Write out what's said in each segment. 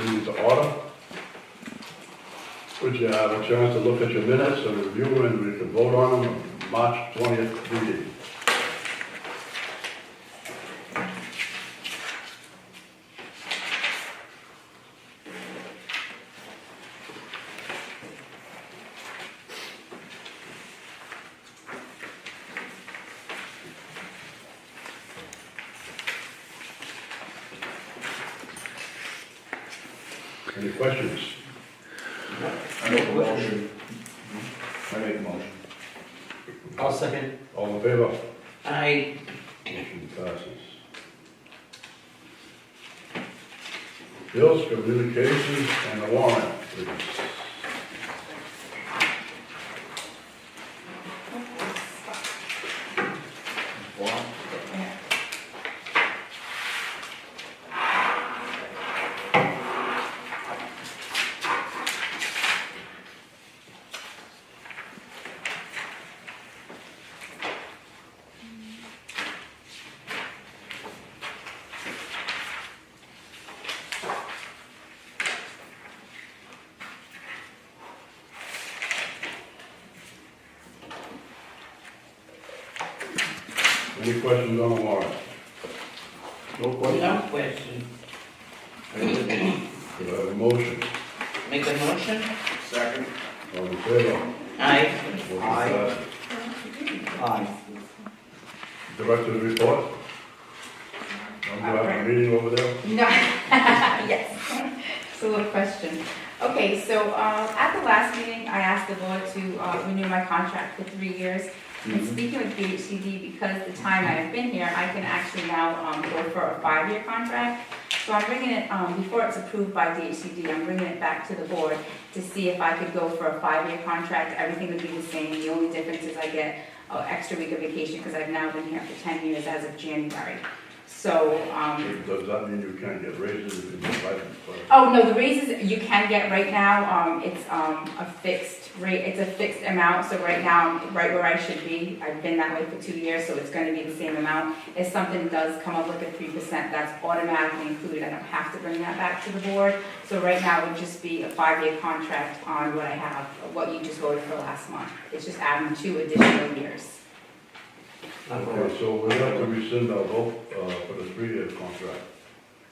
meeting to order. Would you have a chance to look at your minutes and review and we can vote on them March 20th meeting? Any questions? I make a motion. I'll second. All in favor? Aye. Motion passes. Bills, communications, and the warrant, please. Any questions on the warrant? No question. No question. Could I have a motion? Make a motion? Second. All in favor? Aye. Motion Aye. passes. Aye. Director's report? You have a meeting over there? No, yes, it's a little question. Okay, so at the last meeting, I asked the board to renew my contract for 3 years. And speaking with BHCD, because the time I've been here, I can actually now go for a 5-year contract. So I'm bringing it, before it's approved by DHCD, I'm bringing it back to the board to see if I could go for a 5-year contract. Everything would be the same. The only difference is I get an extra week of vacation because I've now been here for 10 years as of January. So, Does that mean you can't get raises if you get license? oh, no, the raises you can get right now, it's a fixed rate, it's a fixed amount, so right now, I'm right where I should be. I've been that way for 2 years, so it's gonna be the same amount. If something does come up like a 3%, that's automatically included, I don't have to bring that back to the board. So right now, it would just be a 5-year contract on what I have, what you just voted for last month. It's just adding 2 additional years. Okay, so we have to rescind our vote for the 3-year contract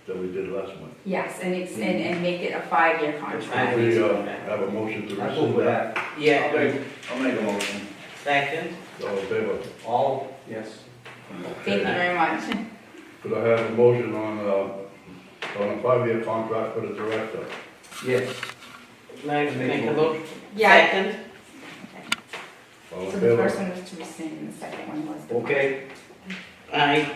that we did last month. Yes, and it's, and make it a 5-year contract. We have a motion to I vote rescind for that. that. Yeah. I'll make a motion. Second. All in favor? All, yes. Thank you very much. Could I have a motion on a 5-year contract for the director? Yes. Make a motion? Yeah. Second. All in So the favor? first one was to rescind, and the second one was the. Okay. Aye.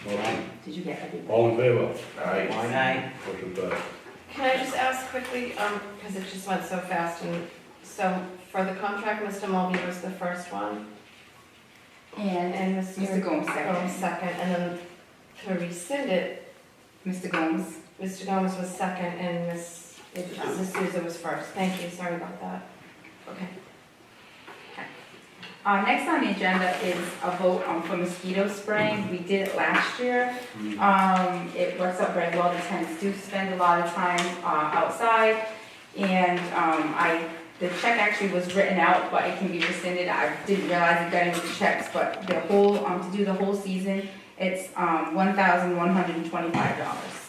Motion. Did you get everybody? All in favor? Aye. Aye. Motion passed. Can I just ask quickly, because it just went so fast, and so for the contract, Mr. Mulvey was the first one, And and Mr. Gomes Gomes second. second, and then to rescind it, Mr. Gomes. Mr. Gomes was second, and Ms. Is- Souza was first. Thank you, sorry about that. Okay. Next on the agenda is a vote for mosquito spraying. We did it last year. It works out very well. The tenants do spend a lot of time outside. And the check actually was written out, but it can be rescinded. I didn't realize it got into the checks, but the whole, to do the whole season, it's $1,125.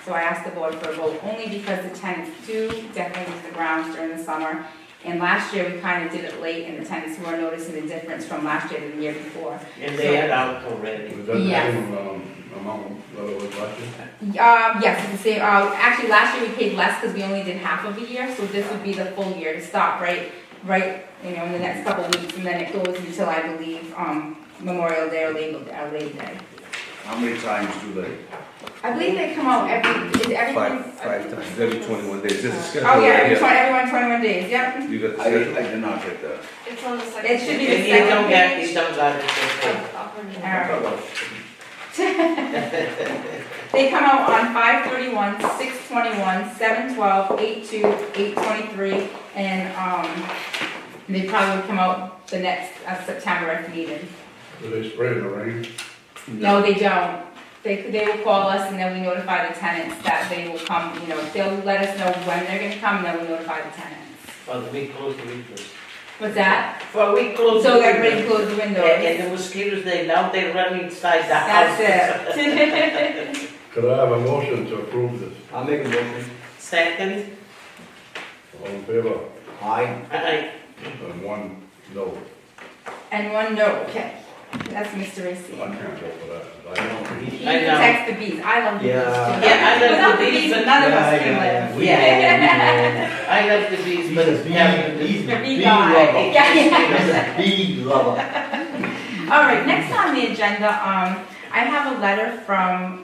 So I asked the board for a vote only because the tenants do definitely use the grounds during the summer. And last year, we kind of did it late, and the tenants were noticing the difference from last year to the year before. And they had out already. Was that the Yes. same amount that it was last year? Yes, it's the same. Actually, last year we paid less because we only did half of a year, so this would be the full year to stop right, in the next couple of weeks, and then it goes until, I believe, Memorial Day or Labor Day. How many times do they? I believe they come out is everything? Five times, every 21 days, this is scheduled. Oh, yeah, right here. everyone 21 days, yep. You got the I schedule? did not get that. It's on the second. It should be If the you don't second get, page. you don't got it, it's okay. I'll print it. They come out on 5/31, 6/21, 7/12, 8/2, 8/23, and they probably would come out the next September if needed. Do they spray in the rain? No, they don't. They will call us and then we notify the tenants that they will come, they'll let us know when they're gonna come and then we notify the tenants. For the week close the windows. What's that? For a week close the So windows. everybody close the windows. And the mosquitoes, they run inside the house. That's it. Could I have a motion to approve this? I'll make a motion. Second, All in favor? Aye. I, And one no. And one no, okay. That's Mr. I Racy. can't vote for that. I don't. He I know. protects the bees. I love the bees too. Yeah. Yeah, I love Without the bees, but none of us can live. Yeah. I love the bees, but He's The a bee bee guy. lover. Yeah, yeah. He's a bee lover. All right, next on the agenda, I have a letter from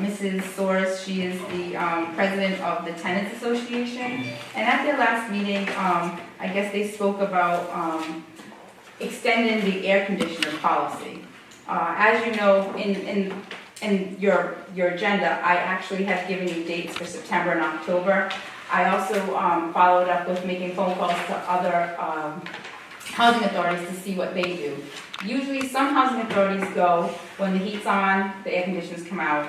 Mrs. Soares. She is the president of the Tenants Association. And at their last meeting, I guess they spoke about extending the air conditioner policy. As you know, in your agenda, I actually have given you dates for September and October. I also followed up with making phone calls to other housing authorities to see what they do. Usually some housing authorities go when the heat's on, the air conditioners come out.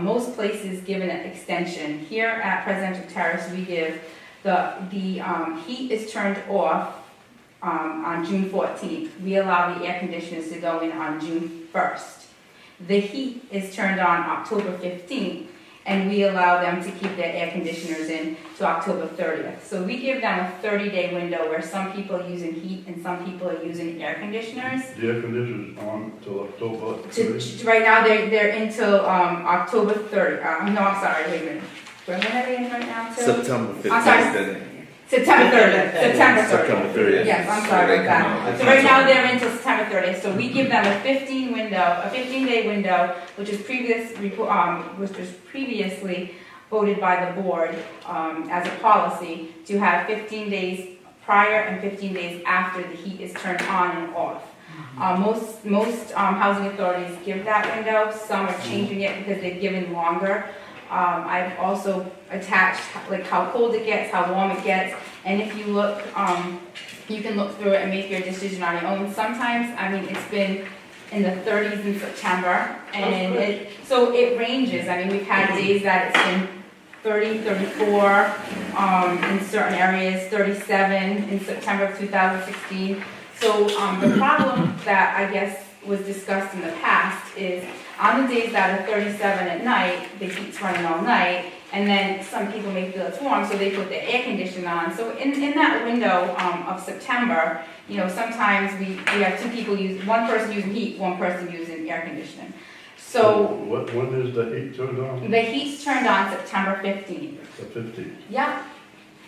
Most places give an extension. Here at Presidential Terrace, we give the heat is turned off on June 14th. We allow the air conditioners to go in on June 1st. The heat is turned on October 15th, and we allow them to keep their air conditioners in to October 30th. So we give them a 30-day window where some people are using heat and some people are using air conditioners. The air conditioner's on till October. Right now, they're until October 30th. No, I'm sorry, wait a minute. When are they in right now till? September 15th. I'm sorry. then. September 30th. September 30th. September 30th. Yes, I'm So sorry they about come that. out. So right now, they're until September 30th, so we give them a 15-day window, which was previously voted by the board as a policy, to have 15 days prior and 15 days after the heat is turned on and off. Most housing authorities give that window. Some are changing it because they've given longer. I've also attached like how cold it gets, how warm it gets, and if you look, you can look through it and make your decision on your own. Sometimes, I mean, it's been in the 30s in September, and so it ranges. I mean, we've had days that it's been 30, 34 in certain areas, 37 in September of 2016. So the problem that I guess was discussed in the past is on the days that are 37 at night, the heat's running all night, and then some people may feel it's warm, so they put the air conditioner on. So in that window of September, sometimes we have two people one person using heat, one person using air conditioning. So When is the heat turned on? the heat's turned on September 15th. The 15th. Yeah.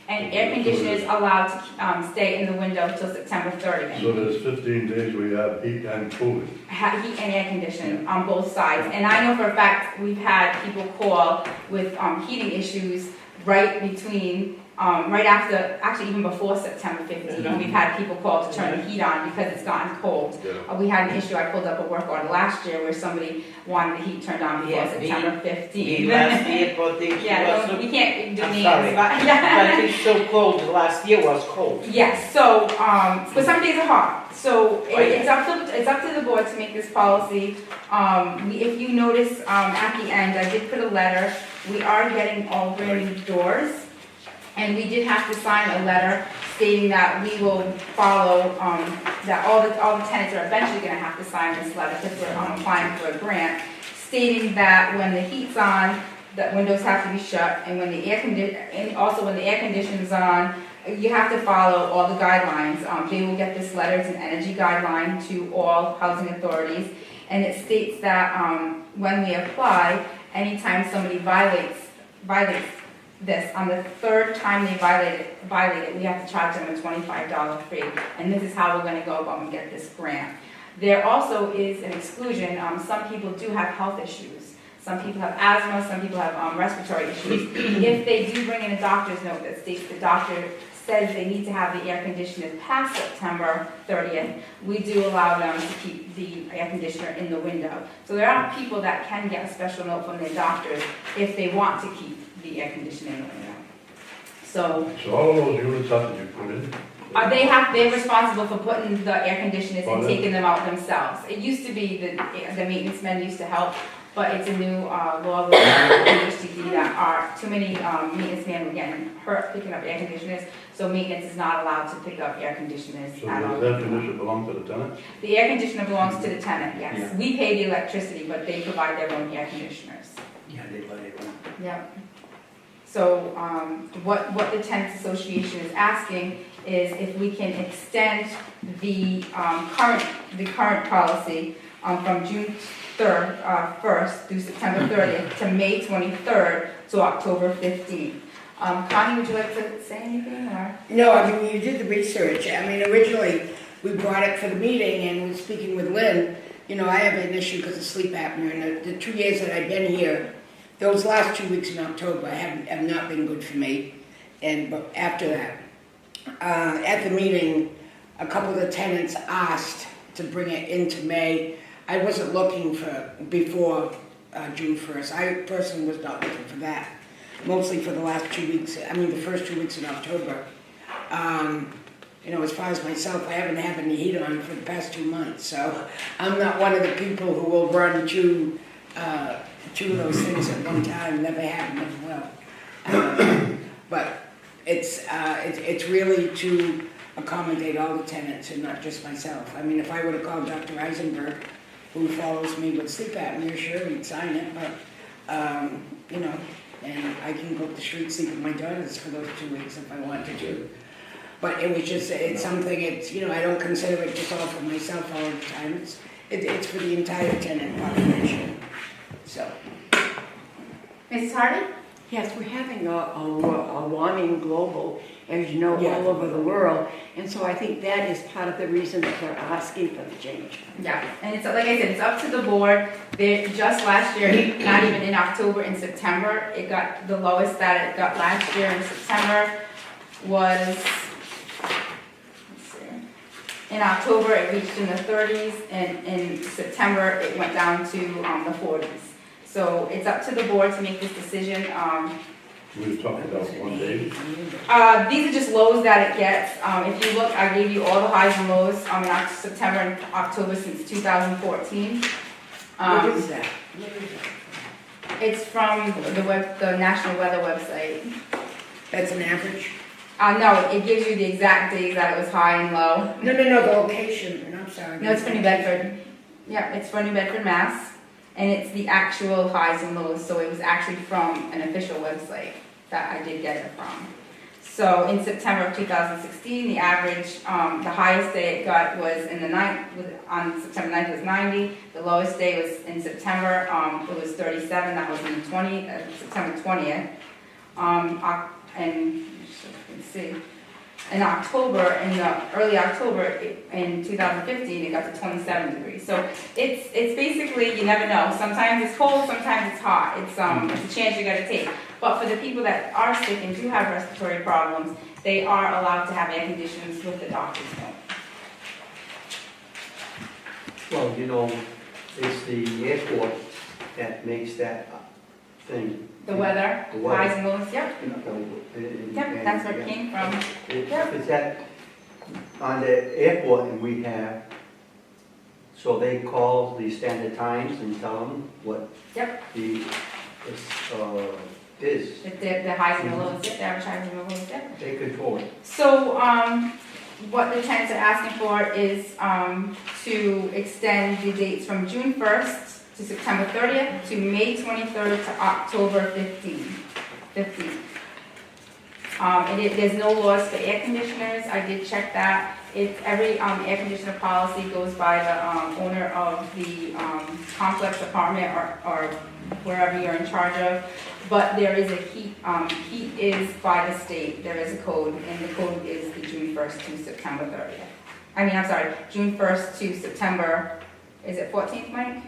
And air conditioners allowed to stay in the window till September 30th. So there's 15 days we have heat and cooling. Have heat and air conditioning on both sides. And I know for a fact, we've had people call with heating issues right after, actually even before September 15th. We've had people call to turn the heat on because it's gotten cold. Yeah. We had an issue, I pulled up a work order last year where somebody wanted the heat turned on before Yeah, September 15th. last year, but they, Yeah, no, we can't do I'm names, sorry. but, but it's so cold, last year was cold. yes, so, but some days are hot, so Oh, yeah. it's up to the board to make this policy. If you notice, at the end, I did put a letter, we are getting all brand new doors, and we did have to sign a letter stating that we will follow, that all the tenants are eventually gonna have to sign this letter, because we're applying for a grant, stating that when the heat's on, the windows have to be shut, and when the when the air conditioning's on, you have to follow all the guidelines. They will get this letter, it's an energy guideline to all housing authorities, and it states that when we apply, anytime somebody violates this, on the third time they violate it, we have to charge them a $25 fee, and this is how we're gonna go about and get this grant. There also is an exclusion. Some people do have health issues. Some people have asthma, some people have respiratory issues. If they do bring in a doctor's note that states the doctor says they need to have the air conditioner past September 30th, we do allow them to keep the air conditioner in the window. So there are people that can get a special note from their doctors if they want to keep the air conditioner in the window. So all of those units have to be put in? they're responsible for putting the air conditioners and Pardon? taking them out themselves. It used to be the maintenance men used to help. but it's a new law with HDD that are too many maintenance men were getting hurt picking up air conditioners, so maintenance is not allowed to pick up air conditioners So at all. does that condition belong to the tenant? The air conditioner belongs to the tenant, yes. Yeah. We pay the electricity, but they provide their own air conditioners. Yeah, they let it run. Yep. So, what the tenants association is asking is if we can extend the current policy from June 1st through September 30th to May 23rd to October 15th. Connie, would you like to say anything, or? No, I mean, you did the research. I mean, originally, we brought it for the meeting, and was speaking with Lynn, you know, I have an issue because of sleep apnea, and the 2 years that I've been here, those last 2 weeks in October have not been good for me. But after that, at the meeting, a couple of the tenants asked to bring it into May. I wasn't looking for before June 1st. I personally was not looking for that. Mostly for the last 2 weeks, I mean, the first 2 weeks in October. You know, as far as myself, I haven't had any heat on for the past 2 months, so I'm not one of the people who will run two of those things at one time. Never happened as well. But it's really to accommodate all the tenants and not just myself. I mean, if I would have called Dr. Eisenberg, who follows me with sleep apnea, sure, he'd sign it, but, you know, and I can go up the street, sleep with my daughters for those 2 weeks if I wanted to. But it was just, it's something, it's, you know, I don't consider it just all for myself all the time. It's for the entire tenant population, so. Mrs. Hardy? Yes, we're having a warming global, as you know, Yeah. all over the world. And so I think that is part of the reason that they're asking for the change. Yeah, and it's, like I said, it's up to the board. They, just last year, not even in October, in September, it got, the lowest that it got last year in September was, let's see, in October it reached in the 30s, and in September it went down to the 40s. So it's up to the board to make this decision. We've talked about 1 day. These are just lows that it gets. If you look, I gave you all the highs and lows in September and October since 2014. What is that? It's from the National Weather website. That's an average? No, it gives you the exact days that it was high and low. No, the location, and I'm sorry. No, it's for New Bedford. Yeah, it's for New Bedford, Mass. And it's the actual highs and lows, so it was actually from an official website that I did get it from. So in September of 2016, the average, the highest day it got was on September 9th was 90. The lowest day was in September, it was 37. That was in September 20th. And let's see. In October, early October, in 2015, it got to 27 degrees. So it's basically, you never know. Sometimes it's cold, sometimes it's hot. It's a chance you gotta take. But for the people that are sick and do have respiratory problems, they are allowed to have air conditioners with the doctor's note. Well, you know, it's the airport that makes that thing. The weather, The weather. highs and lows, yep. You know, Yep, that's where it came from. If it's at, on the airport and we have, so they call the standard times and tell them what Yep. is. The highs and the lows, yep, the average highs and the lows, yep. They control it. So, what the tenants are asking for is, to extend the dates from June 1st to September 30th, to May 23rd to October 15th. There's no laws for air conditioners, I did check that. Every air conditioner policy goes by the owner of the complex apartment or wherever you're in charge of. But there is a heat is by the state, there is a code, and the code is the June 1st to September 30th. June 1st to September, is it 14th, Mike?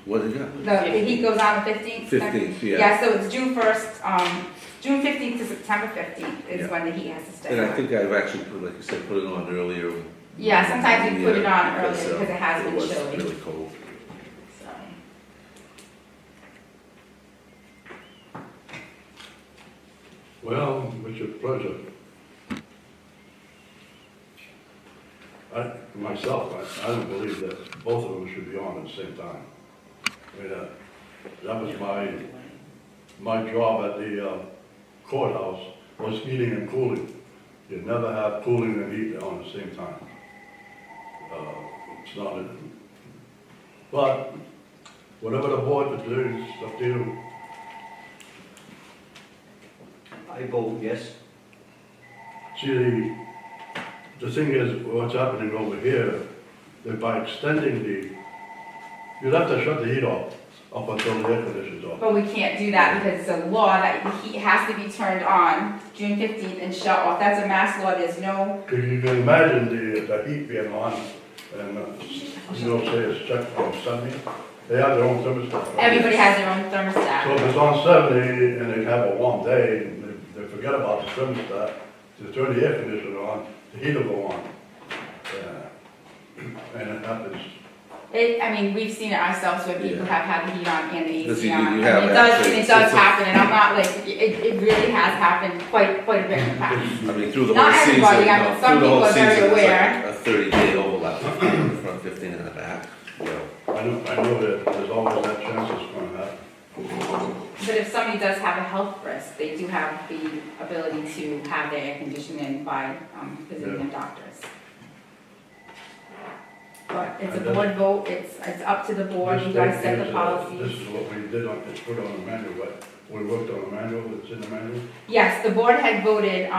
What is that? The heat goes on the 15th? 15th, yeah. Yeah, so it's June 1st, June 15th to September 15th is Yeah. when the heat has to stay And I on. think I've actually, like you said, put it on earlier. Yeah, sometimes we put it on Yeah, earlier because it has been was chilly. really cold. So. Well, what's your pleasure? Myself, I don't believe that both of them should be on at the same time. I mean, That was my job at the courthouse, was heating and cooling. You never have cooling and heat on the same time. It's not, but whatever the board to do, it's up to you. I vote yes. See, the thing is, what's happening over here, that by extending you'd have to shut the heat off up until the air conditioner's off. But we can't do that because it's a law that the heat has to be turned on June 15th and shut off. That's a mass law, there's no, Because you can imagine the heat being on, and, say it's checked on 70, they have their own thermostat. everybody has their own So thermostat. if it's on 70 and they have a warm day, they forget about the thermostat, to turn the air conditioner on, the heat will go on. And it happens. We've seen it ourselves where people have had the heat on and the Because AC you- on. you I have mean, it does, actually- and it does it's a- happen, and I'm not like, it really has happened quite a bit in the past. I mean, through the Not whole season, everybody, I mean, some through the whole people are very season, it's aware. like a 30-day overlap, 15 in the front, 15 in the back, you know. I know that there's always that chance it's gonna happen. But if somebody does have a health risk, they do have the ability to have their air conditioning by visiting their doctors. But it's a board vote, it's up to the board, you guys set the This policies. is what we did it's put on the manual, but we worked on the manual, it's in the manual. Yes, the board had voted,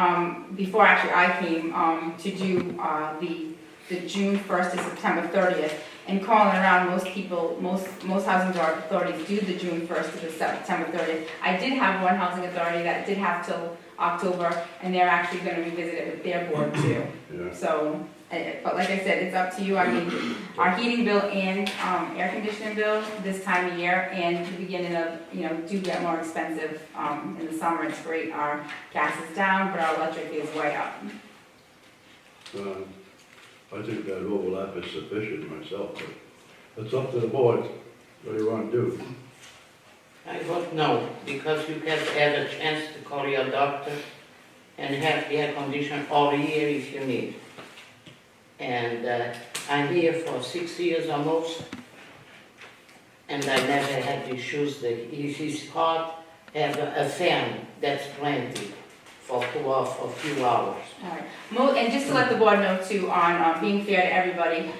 before actually I came, to do, the June 1st to September 30th. And calling around, most people, most housing authorities do the June 1st to the September 30th. I did have one housing authority that did have till October, and they're actually gonna revisit it with their board too. Yeah. So, but like I said, it's up to you. I mean, our heating bill and, air conditioning bill this time of year and the beginning of, do get more expensive. In the summer, it's great. Our gas is down, but our electric is way up. I think that overlap is sufficient myself, but it's up to the board, what do you want to do? I vote no, because you can have a chance to call your doctor and have air condition all year if you need. And I'm here for 6 years almost, and I never had issues that if it's hot, have a fan, that's plenty for a few hours. All right. And just to let the board know too, on being fair to everybody,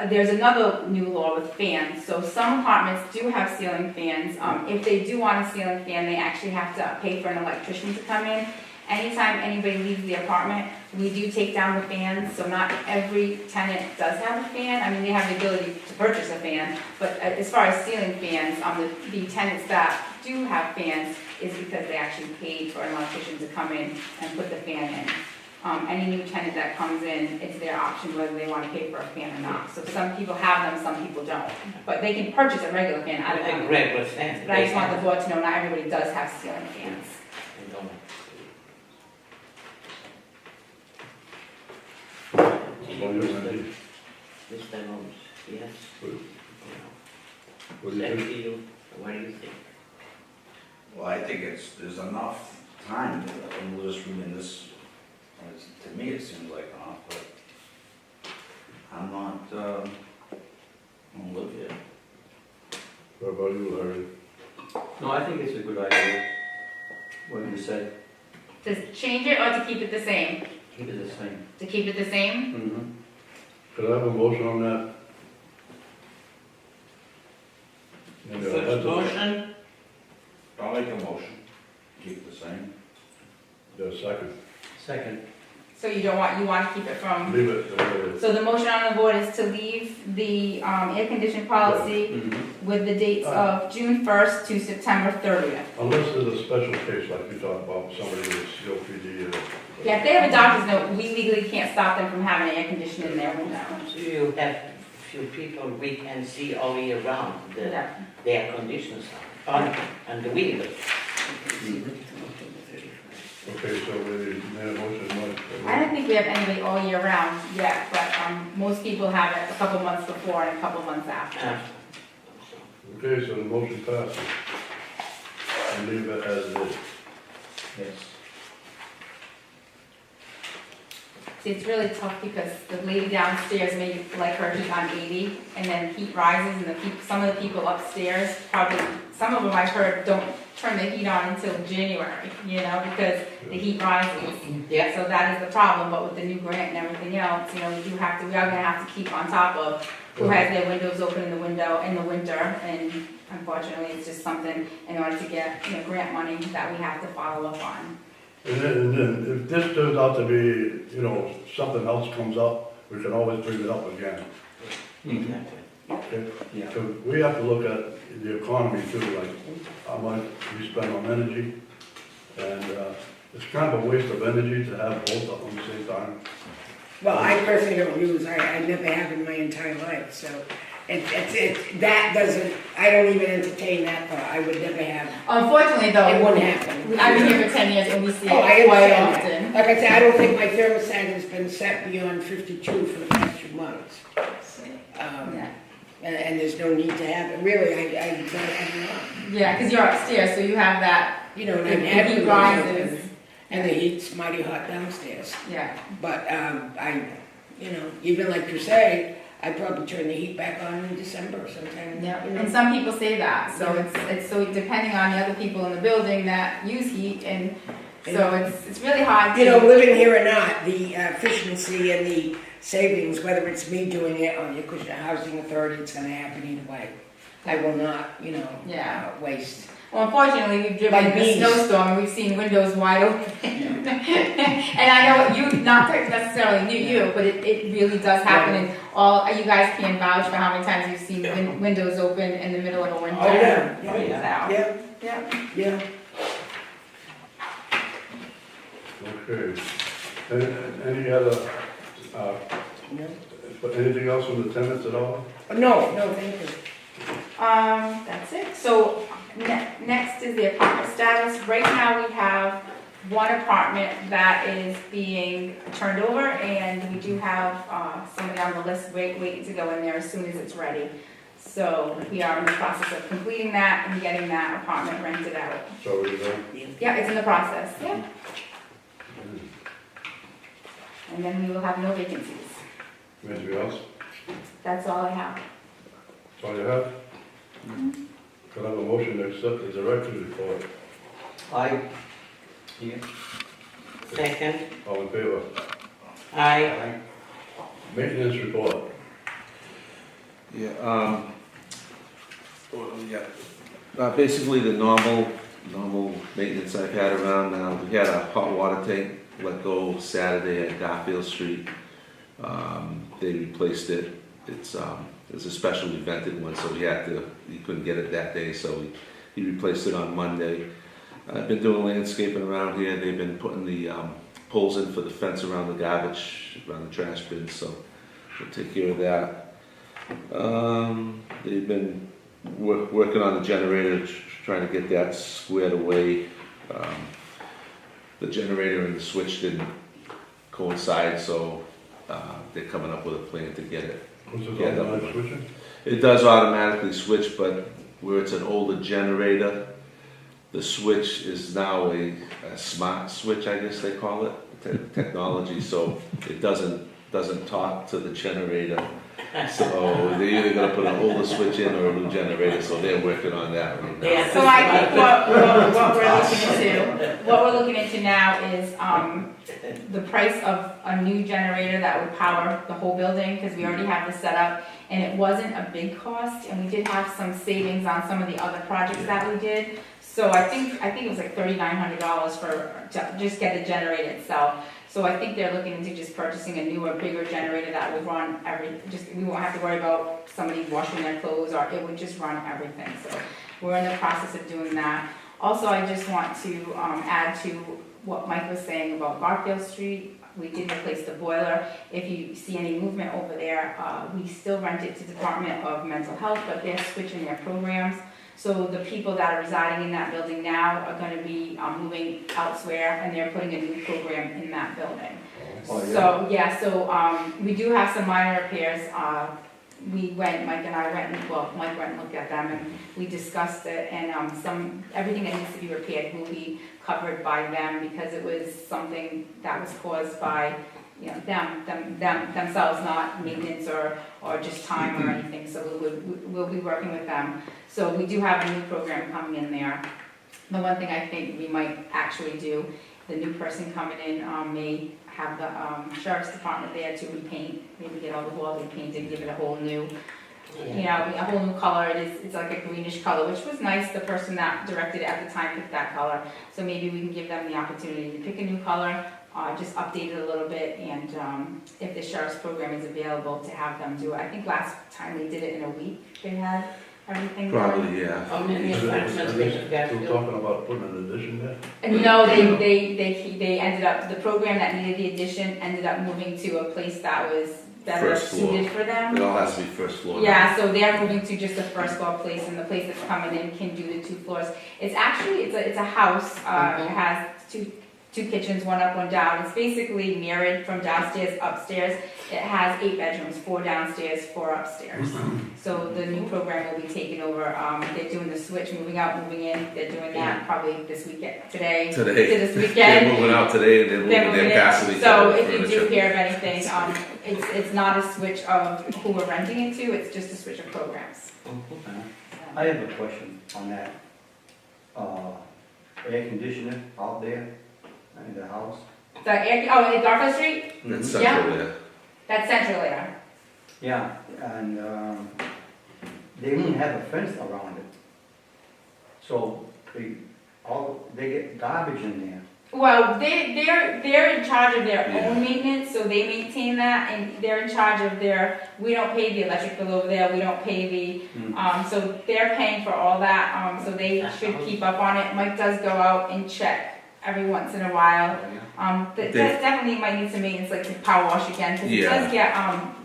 there's another new law with fans. So some apartments do have ceiling fans. If they do want a ceiling fan, they actually have to pay for an electrician to come in. Anytime anybody leaves the apartment, we do take down the fans. So not every tenant does have a fan. I mean, they have the ability to purchase a fan. But as far as ceiling fans, the tenants that do have fans is because they actually paid for an electrician to come in and put the fan in. Any new tenant that comes in, it's their option whether they want to pay for a fan or not. So some people have them, some people don't. But they can purchase a regular fan. I don't A know. regular fan. But I just want the board to know not everybody does have ceiling fans. What do you want to do? Mr. Holmes, yes? What do you Back think? to you, what do you think? Well, I think there's enough time, and we'll just remain this, to me, it seems like enough, but I'm not, I don't live here. What about you, Larry? No, I think it's a good idea, what you said, To change it or to keep it the same? keep it the same. To keep it the same? Mm-hmm. Could I have a motion on that? And, First that's a- motion, I'll make a motion, keep it the same. The second, Second. So you want to keep it from, leave it the way it is. so the motion on the board is to leave the air conditioning policy Mm-hmm. with the dates of June 1st to September 30th. Unless there's a special case like you talked about, somebody with COPD or. Yeah, if they have a doctor's note, we legally can't stop them from having air conditioning in their window. so you have few people we can see all year round, Yeah. the air conditioners on, and the windows. Okay, so we made a motion, I don't think we have anybody all year round yet, but most people have it a couple months before and a couple months after. Okay, so the motion passes. And leave it as it is. Yes. See, it's really tough because the lady downstairs may like her heat on 80, and then heat rises, and some of the people upstairs, probably, some of them I've heard don't turn the heat on until January, because the heat rises. Yeah. So that is the problem, but with the new grant and everything else, we are gonna have to keep on top of who has their windows open in the winter, and unfortunately, it's just something in order to get, grant money that we have to follow up on. And then if this turns out to be, something else comes up, we can always bring it up again. Exactly. Okay? Yeah. Because we have to look at the economy too, like how much we spend on energy. And it's kind of a waste of energy to have both of them at the same time. Well, I personally don't use, I never have in my entire life, so that doesn't, I don't even entertain that thought, I would never have, Unfortunately, though, it wouldn't happen. I've been here for 10 years and we see Oh, I it quite understand often. that. Like I said, I don't think my thermostat has been set beyond 52 for the past few months. Yeah. And there's no need to have it, really, I don't know. Yeah, because you're upstairs, so you have that, And I'm the heat happy rises. and the heat's mighty hot downstairs. Yeah. But, even like you say, I probably turn the heat back on in December sometime. Yeah, and some people say that, so it's so depending on the other people in the building that use heat, and so it's really hard to. Living here or not, the efficiency and the savings, whether it's me doing it or the Acushnet Housing Authority, it's gonna happen either way. I will not, Yeah. waste. Well, unfortunately, we've driven Like in a bees. snowstorm, and we've seen windows wide open. And I know not necessarily you, but it really does happen, and you guys can vouch for how many times you've seen windows open in the middle of a winter. Oh, yeah. Oh, yeah. So, Yeah, yeah. yeah. Okay. Any other, anything else from the tenants at all? No, thank you. That's it. So next is the apartment status. Right now, we have one apartment that is being turned over, and we do have somebody on the list waiting to go in there as soon as it's ready. So we are in the process of completing that and getting that apartment rented out. So we know. Yeah, it's in the process. Yeah. And then we will have no vacancies. Anything else? That's all I have. That's all you have? Could I have a motion to accept the director's report? Second, All in favor? aye. Maintenance report. Yeah, basically the normal maintenance I've had around now. We had a hot water tank let go Saturday at Garfield Street. They replaced it. It's a specially vented one, so he couldn't get it that day, so he replaced it on Monday. I've been doing landscaping around here. They've been putting the poles in for the fence around the garbage, around the trash bins, so we'll take care of that. They've been working on the generator, trying to get that squared away. The generator and the switch didn't coincide, so they're coming up with a plan to get it. Was it Yeah, automatic switching? It does automatically switch, but where it's an older generator, the switch is now a smart switch, I guess they call it, technology, so it doesn't talk to the generator. So they're either gonna put an older switch in or a new generator, so they're working on that right now. Yeah. So I think what we're looking into now is the price of a new generator that would power the whole building, because we already have this set up, and it wasn't a big cost, and we did have some savings on some of the other projects that we did. So I think it was like $3,900 to just get the generator itself. So I think they're looking into just purchasing a newer, bigger generator that will run we won't have to worry about somebody washing their clothes, or it would just run everything. So we're in the process of doing that. Also, I just want to add to what Mike was saying about Garfield Street. We did replace the boiler. If you see any movement over there, we still rent it to the Department of Mental Health, but they're switching their programs. So the people that are residing in that building now are going to be moving elsewhere, and they're putting a new program in that building. Oh, yeah. So we do have some minor repairs Mike and I went, and well, Mike went and looked at them, and we discussed it, and everything that needs to be repaired will be covered by them, because it was something that was caused by, you know, themselves, not maintenance or just time or anything, so we'll be working with them. So we do have a new program coming in there. The one thing I think we might actually do, the new person coming in may have the sheriff's department there to repaint, maybe get all the walls repainted, give it a whole new, you know, a whole new color. It's like a greenish color, which was nice. The person that directed it at the time picked that color, so maybe we can give them the opportunity to pick a new color, just update it a little bit, and if the sheriff's program is available, to have them do it. I think last time they did it in a week, they had everything done. Probably, yeah. How many apartments we have got Still built? talking about putting an addition there? No, they ended up, the program that needed the addition ended up moving to a place that was better First floor. suited for them. It all has to be first floor. Yeah, so they're moving to just a first floor place, and the place that's coming in can do the 2 floors. It's actually, it's a house, it has two kitchens, one up, one down. It's basically mirrored from downstairs upstairs. It has 8 bedrooms, 4 downstairs, 4 upstairs. So the new program will be taken over. They're doing the switch, moving out, moving in. They're doing that probably this weekend, today. To this weekend. They're moving out today, and they're moving their capacity. So if you do hear of anything, it's not a switch of who we're renting it to, it's just a switch of programs. I have a question on that. Air conditioner out there in the house. The at Garfield Street, That's Yeah. central there. that's central air. Yeah, and they don't have a fence around it. So they get garbage in there. Well, they're in charge of their Yeah. own maintenance, so they maintain that, and they're in charge of we don't pay the electric bill over there, we don't pay so they're paying for all that, so they should keep up on it. Mike does go out and check every once in a while. That definitely might need some maintenance, like to power wash again, because it does get,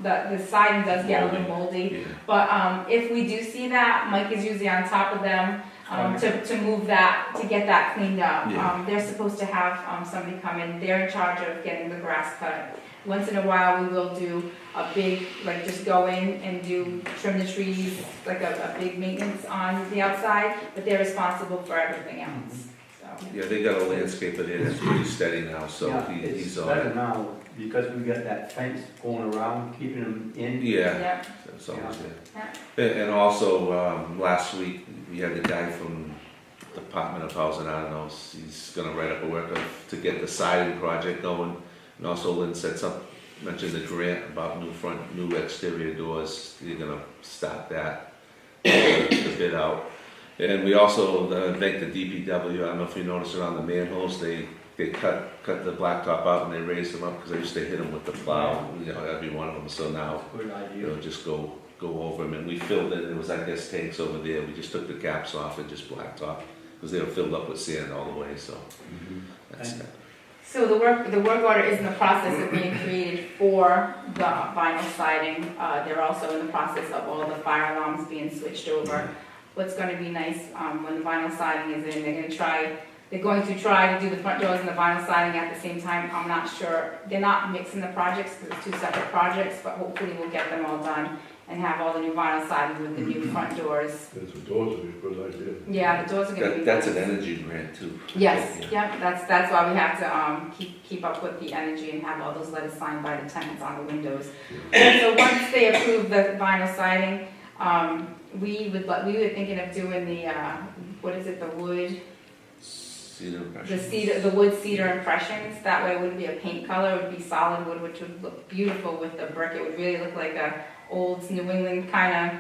the siding does get a little moldy. Yeah. But if we do see that, Mike is usually on top of them, to move that, to get that cleaned up. Yeah. They're supposed to have somebody come in, they're in charge of getting the grass cut. Once in a while, we will do a big, like just go in and trim the trees, like a big maintenance on the outside, but they're responsible for everything else, so. Yeah, they got a landscaper there that's pretty steady now, so Yeah, he's it's on better it. now because we got that fence going around, keeping them in. Yeah, Yep. that's always there. And also, last week, we had the guy from Department of Housing, I don't know, he's gonna write up a work to get the siding project going. And also Lynn mentioned the grant about new exterior doors, you're gonna start that, the bid out. And we also thank the DPW, I don't know if you noticed around the manholes, they cut the blacktop out and they raised them up, because they used to hit them with the plow, every one of them, so now, Good idea. just go over them, and we filled it, there was, I guess, tanks over there, we just took the caps off and just blacktop, because they were filled up with sand all the way, so that's that. So the work order is in the process of being created for the vinyl siding. They're also in the process of all the fire alarms being switched over. What's gonna be nice, when the vinyl siding is in, they're going to try to do the front doors and the vinyl siding at the same time. I'm not sure, they're not mixing the projects, because it's 2 separate projects, but hopefully we'll get them all done and have all the new vinyl siding with the new front doors. It's the doors would be a good idea. Yeah, the doors are gonna be. That's an energy grant too. Yes, Yeah. yep, that's why we have to keep up with the energy and have all those letters signed by the tenants on the windows. So once they approve the vinyl siding, we were thinking of doing the, the wood cedar impressions. That way it wouldn't be a paint color, it would be solid wood, which would look beautiful with the brick. It would really look like a old New England kind of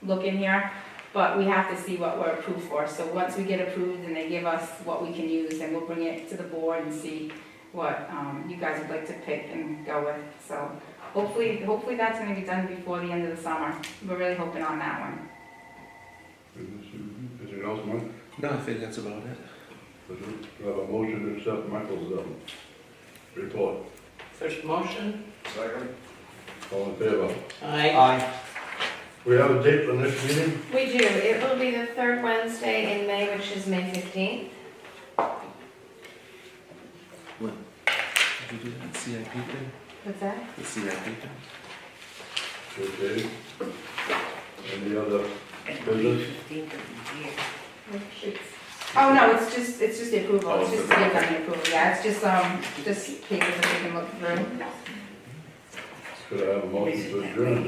look in here. But we have to see what we're approved for. So once we get approved and they give us what we can use, then we'll bring it to the board and see what you guys would like to pick and go with. So hopefully that's going to be done before the end of the summer. We're really hoping on that one. Anything else, Mike? No, I think that's about it. Do you have a motion to accept Michael's report? First motion? Second? All in favor? Aye. We have a date for next meeting? We do, it will be the 3rd Wednesday in May, which is May 15th. Did you do that CIP thing? What's that? The CIP thing? Okay. Any other business? Oh, no, it's just the approval, it's just the government approval, yeah, it's just papers that we can look through. Could I have a motion to adjourn?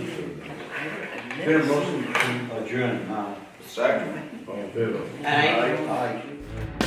Get a motion to adjourn now. Second. All in favor? Aye. Aye.